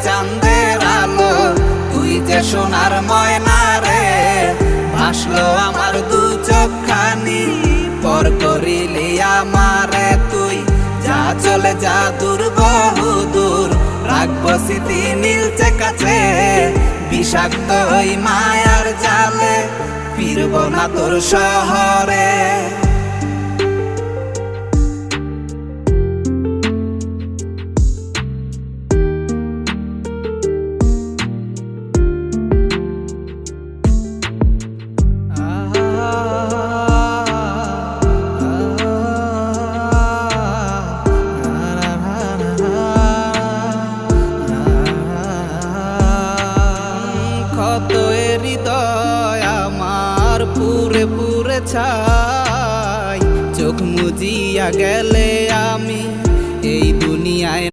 চাঁদের আলো, তুই যে সোনার ময়না রে। ভাসলো আমার দু চোখখানি, পর করিলি আমারে তুই। যা চলে যা দূর বহু দূর, রাখবো স্মৃতি নীলচে কাছে। বিষাক্ত ওই মায়ার জালে ফিরব না তোর শহরে। কত হৃদয় আমার পুরে পুরে ছাই, চোখ মুজিয়া গেলে আমি এই দুনিয়ায়